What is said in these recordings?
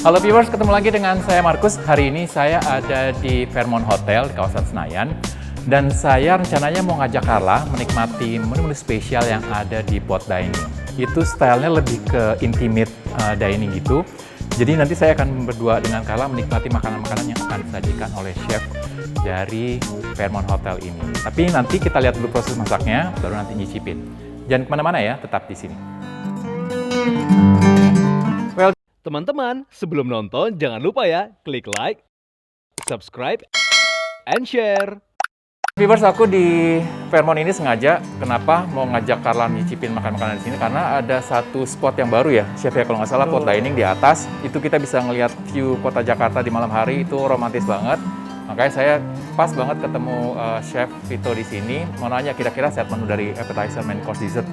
Halo viewers, ketemu lagi dengan saya Markus. Hari ini saya ada di Fairmont Hotel di kawasan Senayan. Dan saya rencananya mau ngajak Carla menikmati menu-menu spesial yang ada di pot dining. Itu stylenya lebih ke intimate dining gitu. Jadi nanti saya akan berdua dengan Carla menikmati makanan-makanan yang akan disajikan oleh chef dari Fairmont Hotel ini. Tapi nanti kita lihat dulu proses masaknya, baru nanti nyicipin. Jangan kemana-mana ya, tetap di sini. Teman-teman, sebelum nonton jangan lupa ya klik like, subscribe, and share. Viewers, aku di Fairmont ini sengaja kenapa mau ngajak Carla nyicipin makan-makanan di sini karena ada satu spot yang baru ya, chef ya, kalau nggak salah pot dining di atas. Itu kita bisa ngelihat view kota Jakarta di malam hari, itu romantis banget. Makanya saya pas banget ketemu chef Vito di sini. Mau nanya kira-kira set menu dari appetizer, main course, dessert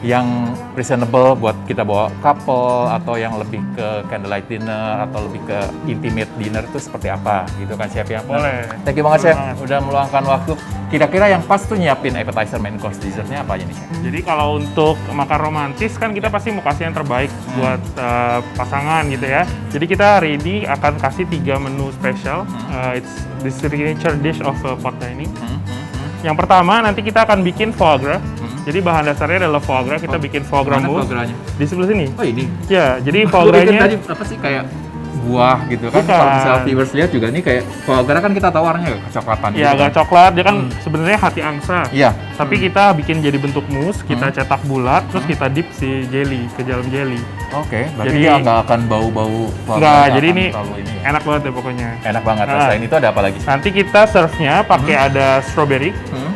yang reasonable buat kita bawa couple atau yang lebih ke candlelight dinner atau lebih ke intimate dinner itu seperti apa gitu kan chef ya? Boleh. Thank you banget chef, udah meluangkan waktu. Kira-kira yang pas tuh nyiapin appetizer, main course, dessertnya apa aja nih chef? Jadi kalau untuk makan romantis kan kita pasti mau kasih yang terbaik buat pasangan gitu ya. Jadi kita hari ini akan kasih 3 menu spesial. It's the signature dish of pot dining. Yang pertama nanti kita akan bikin foie gras. Jadi bahan dasarnya adalah foie gras. Kita bikin foie gras mousse. Di sebelah sini. Oh ini? Ya, jadi foie gras-nya tadi apa sih kayak buah gitu kan? Kalau misalnya viewers lihat juga nih kayak foie gras kan kita tahu warnanya kecoklatan. Ya, agak coklat. Dia kan sebenarnya hati angsa. Iya. Tapi kita bikin jadi bentuk mousse, kita cetak bulat, terus kita dip si jelly ke dalam jelly. Oke, berarti Jadi- dia nggak akan bau-bau foie Nggak, gras, jadi akan ini terlalu ya. enak banget deh pokoknya. Enak banget. Nah. Selain itu ada apa lagi? Nanti kita serve-nya pakai ada strawberry.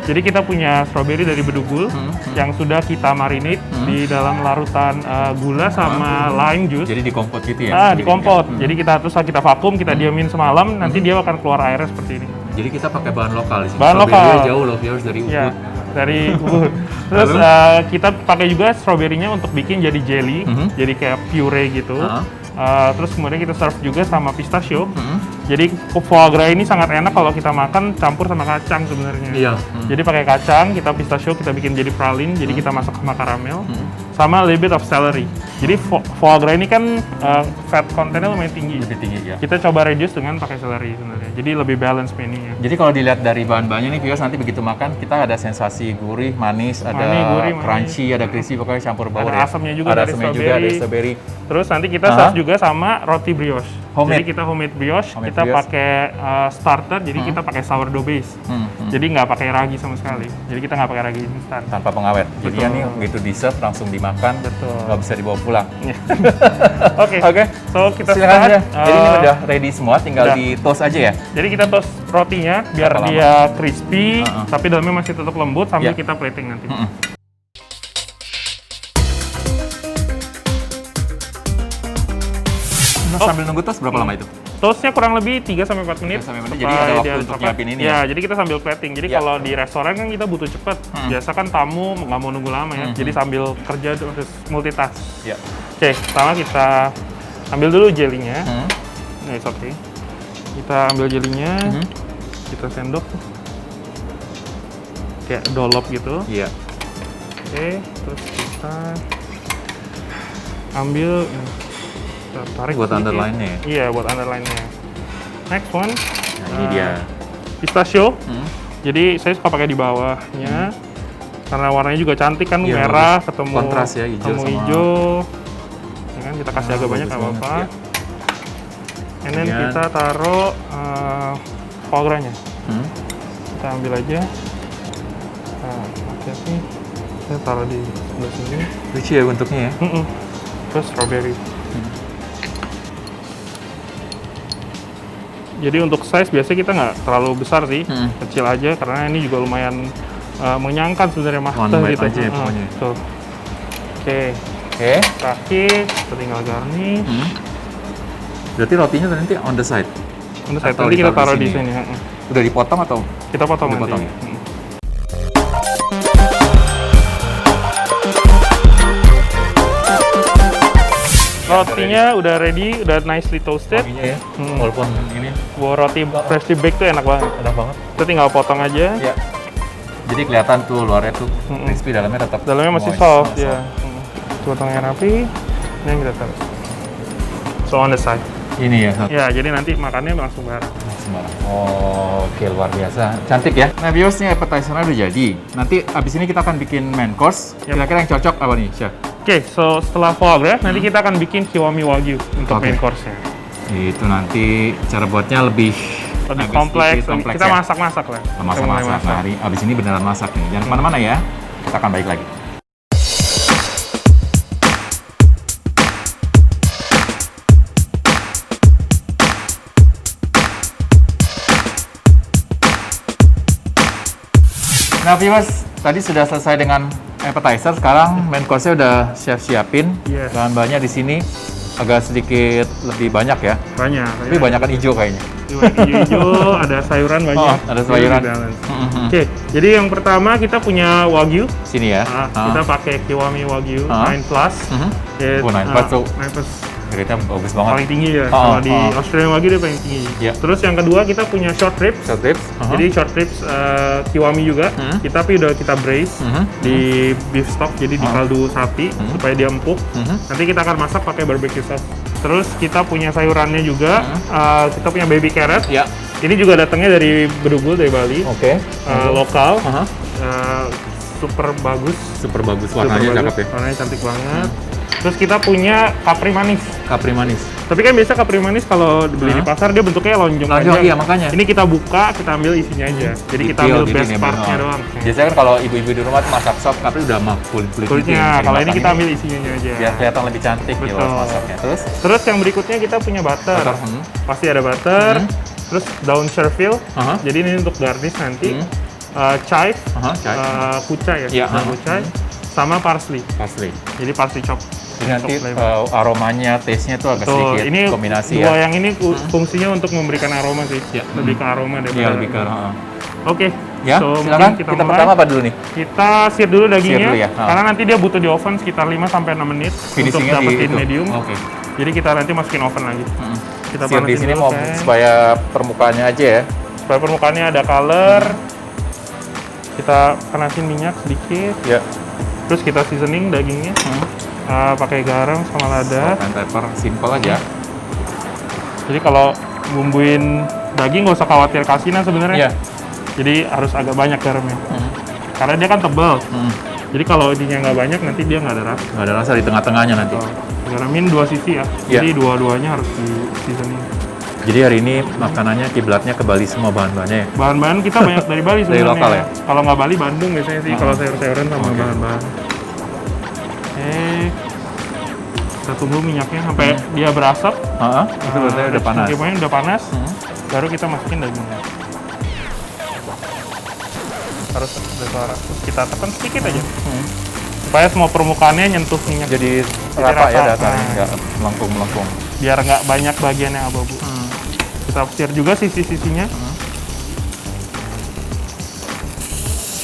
Jadi kita punya strawberry dari bedugul yang sudah kita marinate di dalam larutan gula sama lime juice. Jadi di kompot gitu ya? Di kompot. Jadi kita vakum, kita diamin semalam, nanti dia akan keluar airnya seperti ini. Jadi kita pakai bahan lokal di sini. Bahan Strawberry-nya lokal. jauh loh viewers dari Ubud. Ya, dari Ubud. Terus kita pakai juga strawberry-nya untuk bikin jadi jelly, jadi kayak puree gitu. Terus kemudian kita serve juga sama pistachio. Jadi foie gras ini sangat enak kalau kita makan campur sama kacang sebenarnya. Iya. Jadi pakai kacang, kita pistachio, kita bikin jadi pralin, jadi kita masak sama karamel, sama a little bit of celery. Jadi foie gras ini kan fat content-nya lumayan tinggi. Lebih tinggi ya. Kita coba reduce dengan pakai celery sebenarnya. Jadi lebih balance menu-nya. Jadi kalau dilihat dari bahan-bahannya nih viewers, nanti begitu makan kita ada sensasi gurih, manis, ada gurih, crunchy, ada crispy, pokoknya campur baur Ada ya. asamnya juga ada dari asamnya juga dari strawberry. Terus nanti kita serve juga sama roti brioche. Homemade. Jadi kita homemade brioche, Homemade kita brioche. pakai starter, jadi kita pakai sourdough base. Jadi nggak pakai ragi sama sekali. Jadi kita nggak pakai ragi instan. Tanpa pengawet. Jadi Betul. ya nih begitu di serve langsung dimakan, Betul. nggak bisa dibawa pulang. Oke. Oke. So kita Silakan start. aja. Jadi ini udah ready semua, tinggal udah. di toast aja ya. Jadi kita toast rotinya biar Berapa lama? dia crispy, tapi dalamnya masih tetap lembut sambil Ya. kita plating nanti. Nah, sambil nunggu toast berapa lama itu? Toastnya kurang lebih 3-4 menit. 3 sampai 4 menit. Jadi ada waktu untuk nyiapin ini ya? Jadi kita sambil plating. Jadi Ya. kalau di restoran kan kita butuh cepet. Biasa kan tamu nggak mau nunggu lama ya. Jadi sambil kerja terus multitask. Ya. Oke, pertama kita ambil dulu jelinya. Nah, it's okay. Kita ambil jelinya, kita sendok. Kayak dolop gitu. Iya. Oke, terus kita ambil kita tarik Buat sedikit. underline-nya ya? Iya, buat underline-nya. Next one. Nah, ini dia. Pistachio. Jadi saya suka pakai di bawahnya. Karena warnanya juga cantik kan, Iya, merah bagus. ketemu Kontras ya, hijau ketemu sama- hijau. Ya kan kita kasih agak bagus banyak nggak banget, apa-apa. ya. And then Kemudian- kita taruh foie gras-nya. Kita ambil aja. Nah, hati-hati. Saya taruh di sebelah sini. Lucu ya bentuknya ya. Terus strawberry. Jadi untuk size biasanya kita nggak terlalu besar sih, kecil aja karena ini juga lumayan mengenyangkan sebenarnya One matang bite gitu. aja ya pokoknya. Tuh. Oke, Oke. terakhir kita tinggal garnish. Berarti rotinya nanti on the side. Untuk saya Atau nanti kita ditaruh taruh di di sini? sini. Udah dipotong atau? Kita potong nanti. Dipotong ya? Rotinya udah ready, udah nicely toasted. Wanginya ya. Walaupun ini Roti freshly baked tuh enak banget. enak banget. Kita tinggal potong aja. Ya. Jadi kelihatan tuh luarnya tuh crispy, dalamnya tetap Dalamnya masih moist, soft masih ya. potongnya rapi, dan kita taruh. So on the side. Ini ya. Ya, jadi nanti makannya langsung bareng. Sembarang. Oh, oke, luar biasa. Cantik ya. Nah, viewers, ini appetizer-nya udah jadi. Nanti abis ini kita akan bikin main course. Yep. Kira-kira yang cocok apa nih, Chef? Oke, so setelah foie gras, nanti kita akan bikin Kiwami Wagyu untuk Oke. main course-nya. Itu nanti cara buatnya lebih agak Kompleks, sedikit kompleks kita ya. masak-masak lah. Kita mulai Masak-masak. Nah, hari abis ini beneran masak nih. Jangan kemana-mana ya. Kita akan balik lagi. Nah, viewers, tadi sudah selesai dengan appetizer. Sekarang main course-nya udah chef siapin. Yes. Bahan-bahannya di sini agak sedikit lebih banyak ya. Banyak. Tapi banyakan hijau kayaknya. Hijau-hijau, ada sayuran banyak. Oh, ada sayuran. Jadi balance. Mhm. Oke, jadi yang pertama kita punya Wagyu. Sini ya. Kita pakai Kiwami Wagyu 9 Plus. Mhm. It, Oh, 9 Plus tuh. 9 Plus Gradenya bagus banget. paling tinggi ya. Oh, Kalau di oh. Australian Wagyu dia paling tinggi. Iya. Terus yang kedua kita punya short ribs. Short ribs. Jadi short ribs Kiwami juga. Kita tapi udah kita braise di beef stock, jadi di kaldu sapi supaya dia empuk. Nanti kita akan masak pakai barbecue sauce. Terus kita punya sayurannya juga. Kita punya baby carrot. Ya. Ini juga datangnya dari Bedugul, dari Bali. Oke. Lokal. Super bagus. Super bagus. Super Warnanya bagus. cakep ya. Warnanya cantik banget. Terus kita punya kapri manis. Kapri manis. Tapi kan biasa kapri manis kalau dibeli di pasar dia bentuknya lonjong aja. Iya, makanya. Ini kita buka, kita ambil isinya aja. Jadi kita Detail, ambil jadi best ini, part-nya oh. doang. Biasanya kan kalau ibu-ibu di rumah tuh masak sop, kapri udah mah kulit-kulitnya. Kulitnya, kalau ini kita ambil isinya aja. Biar kelihatan lebih cantik di Betul. luar masaknya. Terus? Terus yang berikutnya kita punya butter. Butter, Pasti ada butter. Terus daun chervil. Jadi ini untuk garnish nanti. Chive, chive. kucai ya, Iya, kucai. Sama parsley. Parsley. Jadi parsley chop. Jadi nanti Untuk flavor. aromanya, taste-nya tuh agak Betul, sedikit ini kombinasi dua ya. yang ini fungsinya untuk memberikan aroma sih. Ya. Lebih ke aroma daripada. Iya, lebih ke Oke. Ya, so silakan. mungkin Kita mulai. pertama apa dulu nih? Kita sear dulu dagingnya. Sear dulu ya. Karena nanti dia butuh di oven sekitar 5 sampai 6 menit Finishingnya untuk di dapetin itu. medium. Oke. Jadi kita nanti masukin oven lagi. Kita Sear di panasin sini dulu, mau kan. supaya permukaannya aja ya. Supaya permukaannya ada color. Kita panasin minyak sedikit. Ya. Terus kita seasoning dagingnya. Pakai garam sama lada. Salt and pepper, simple aja. Jadi kalau bumbuin daging nggak usah khawatir kasinan sebenarnya. Iya. Jadi harus agak banyak garamnya. Karena dia kan tebal. Jadi kalau ininya nggak banyak nanti dia nggak ada rasa. Nggak ada rasa di tengah-tengahnya nanti. Garamin dua sisi ya. Iya. Jadi dua-duanya harus di seasoning. Jadi hari ini makanannya kiblatnya ke Bali semua bahan-bahannya ya. Bahan-bahan kita banyak dari Bali Dari sebenarnya. lokal ya? Kalau nggak Bali, Bandung biasanya sih. Kalau sayur-sayuran sama Oke. bahan-bahan. Kita tunggu minyaknya sampai dia berasap. Itu berarti udah panas. Semakin udah panas. Baru kita masukin dagingnya. Harus bersuara. Terus kita tekan sedikit aja. Supaya semua permukaannya nyentuh minyak. Jadi rata ya rata. dasarnya, Nah. nggak melengkung-melengkung. Biar nggak banyak bagian yang abu-abu. Kita sear juga sisi-sisinya.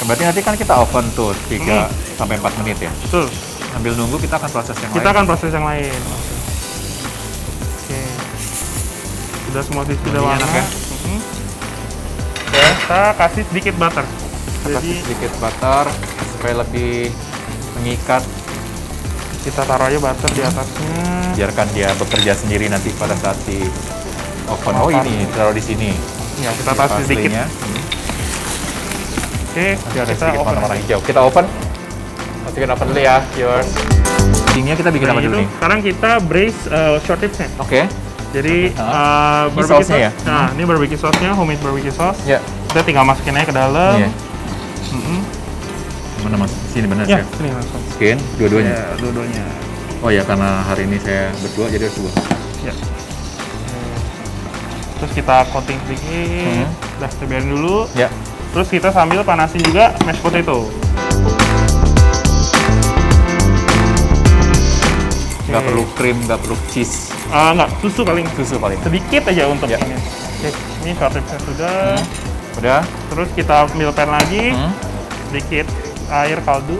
Berarti nanti kan kita oven tuh 3 sampai 4 menit ya. Betul. Sambil nunggu kita akan proses yang Kita lain. akan proses yang lain. Oke. Sudah semua sisi udah Ini warna. enak ya? Kita kasih sedikit butter. Kita kasih sedikit butter supaya lebih mengikat. Kita taruh aja butter di atasnya. Biarkan dia bekerja sendiri nanti pada saat di oven. Oh ini taruh di sini. Ya, kita taruh sedikit. Parsley-nya. Oke, Nanti ada kita sedikit oven. warna-warna hijau. Kita oven. Masukin oven dulu ya, viewers. Dagingnya kita bikin Nah, apa dulu itu nih? sekarang kita braise short ribs-nya. Oke. Jadi Ini barbecue sausnya ya? sauce. Nah, ini barbecue sauce-nya, homemade barbecue sauce. Ya. Kita tinggal masukin aja ke dalam. Iya. Mana mas? Sini benar Ya, ya. sini langsung. Masukin dua-duanya. Ya, dua-duanya. Oh ya, karena hari ini saya berdua jadi harus dua. Ya. Terus kita coating sedikit. Udah, kita biarin dulu. Ya. Terus kita sambil panasin juga mashed potato. Nggak perlu krim, nggak perlu cheese. Nggak, susu paling. Susu paling. Sedikit aja untuk Ya. ini. Oke, ini short ribs-nya sudah. Udah. Terus kita ambil pan lagi. Hmm. Sedikit air kaldu.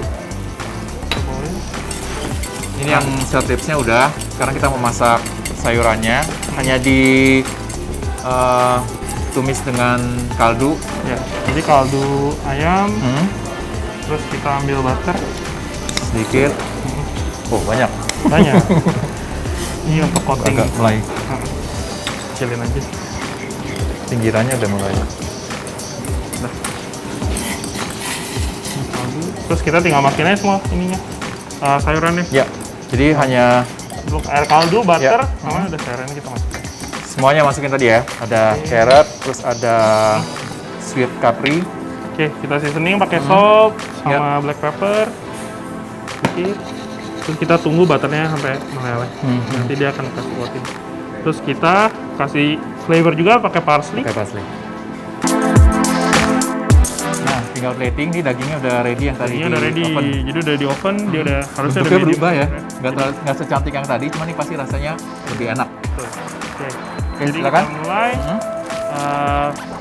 Ini yang short ribs-nya udah. Sekarang kita mau masak sayurannya. Hanya di tumis dengan kaldu. Ya, jadi kaldu ayam. Terus kita ambil butter. Sedikit. Oh, banyak. Banyak. Ini untuk coating. Agak mulai Kecilin aja. pinggirannya udah mulai. Nah. Terus kita tinggal masukin aja semua ininya. Sayurannya. Ya. Jadi hanya Untuk air kaldu, butter, Ya. sama ada sayurannya kita masukin. semuanya masukin tadi ya. Ada carrot, terus ada sweet capri. Oke, kita seasoning pakai salt Ya. sama black pepper. Sedikit. Terus kita tunggu butternya sampai meleleh. Nanti dia akan kasih coating. Terus kita kasih flavor juga pakai parsley. Kayak parsley. Nah, tinggal plating. Nih dagingnya udah ready yang tadi. Ini udah di ready. oven. Jadi udah di oven, dia udah harusnya Bentuknya medium. berubah ya. Nggak secantik yang tadi, cuman ini pasti rasanya lebih enak. Betul. Oke. Oke, Jadi silakan. kita mulai. Hmm?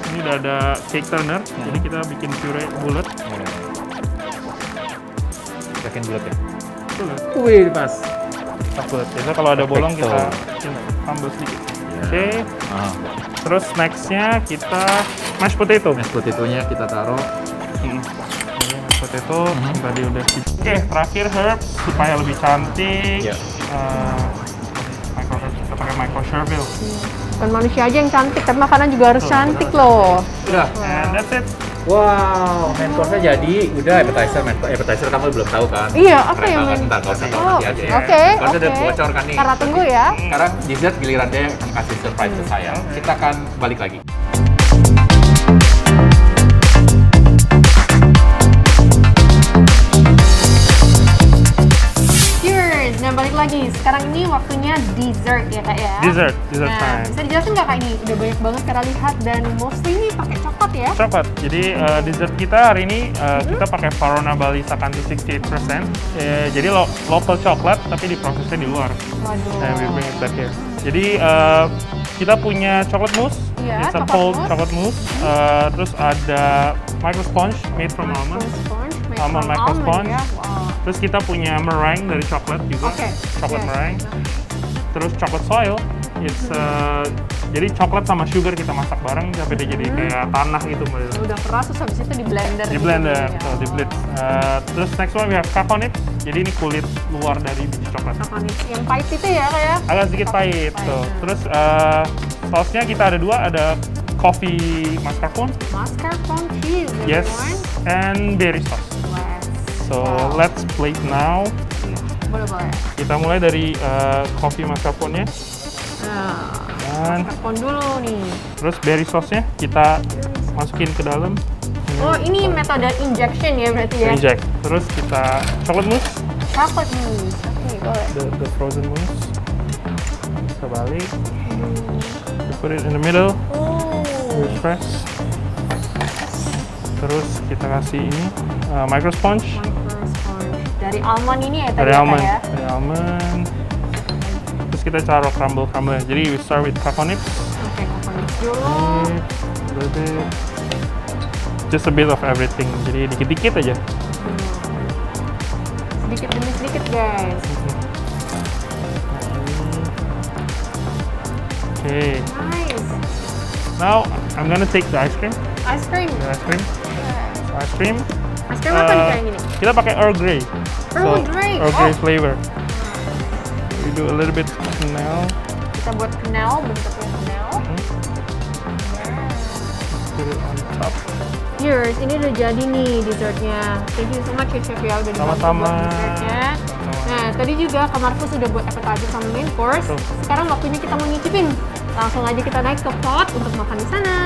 Ini udah ada cake turner. Jadi kita bikin puree bulat. Yakin bulat ya? Bulat. Wih, pas. Bulat. Biasa kalau ada bolong Perfecto. kita tambah sedikit. Oke. Ah, Terus nextnya kita mashed potato. mashed potato-nya kita taruh. Ini mashed potato tadi udah. Oke, terakhir herbs supaya lebih cantik. Ya. Kita pakai microservil. Bukan manusia aja yang cantik, tapi makanan juga harus cantik loh. Udah. And that's it. Wow, main course-nya jadi. Udah appetizer, appetizer kamu belum tahu kan? Iya, apa Keren yang banget, main- ntar kalau saya tahu Oh, nanti aja ya. oke, Course-nya udah oke. bocor kan nih. Karena tunggu ya. Sekarang dessert giliran dia akan kasih surprise ke saya. Kita akan balik lagi. Cheers. Nah, balik lagi. Sekarang ini waktunya dessert ya, Kak ya. Dessert Nah, time. bisa dijelasin nggak Kak ini? Udah banyak banget cara lihat dan mostly ini pakai coklat ya. Coklat. Jadi dessert kita hari ini kita pakai Farona Bali Sakanti 68%. Jadi local coklat tapi diprosesnya di luar. Waduh. And we bring it back here. Jadi kita punya coklat mousse. Iya, It's a coklat cold mousse. coklat mousse. Terus ada micro sponge made from almond. Sponge, made Almond from micro almond sponge. ya. Wow. Terus kita punya meringue dari coklat juga. Oke. Coklat Yes. meringue. Terus coklat soil. It's jadi coklat sama sugar kita masak bareng sampai dia jadi kayak tanah gitu modelnya. Udah keras terus habis itu di blender. Di gitu blender, ya. betul, di blitz. Terus next one we have cacao nibs. Jadi ini kulit luar dari biji coklat. Coklat yang pahit itu ya kayak. Agak sedikit pahit tuh. Terus sausnya kita ada dua, ada coffee mascarpone, Mascarpone cheese. yes, everyone. and berry sauce. So Wow. let's plate now. Iya, boleh. Kita mulai dari coffee mascarpone-nya, Nah, dan mascarpone dulu nih. terus berry sauce-nya kita masukin ke dalam. Oh, ini metode injection ya berarti ya? Inject. Terus kita coklat mousse, Coklat mousse. Oke, boleh. the frozen mousse. Kita balik. We put it in the middle. We press. Terus kita kasih ini micro sponge Microsponge. Dari almond ini ya tadi dari ya, Kak, almond. ya? Dari almond. Terus kita taruh crumble. Jadi we start with cacao nibs. Oke, coconut dulu. A little bit. Just a bit of everything. Jadi dikit-dikit aja. Sedikit demi sedikit, guys. Okay. Nice. Now I'm gonna take the ice cream. Ice cream. The ice cream. Ice cream. Ice cream apa nih kayak gini? Kita pakai Earl Grey. Earl Grey. Earl Grey Oh. flavor. We do a little bit now. Kita buat canal, bentuknya canal. Put it on top. Cheers, ini udah jadi nih dessertnya. Thank you so much ya Chef ya udah dibantu Sama-sama. buat dessertnya. Nah, tadi juga Kak Marcus sudah buat appetizer sama main course. Betul. Sekarang waktunya kita mau nyicipin. Langsung aja kita naik ke pot untuk makan di sana.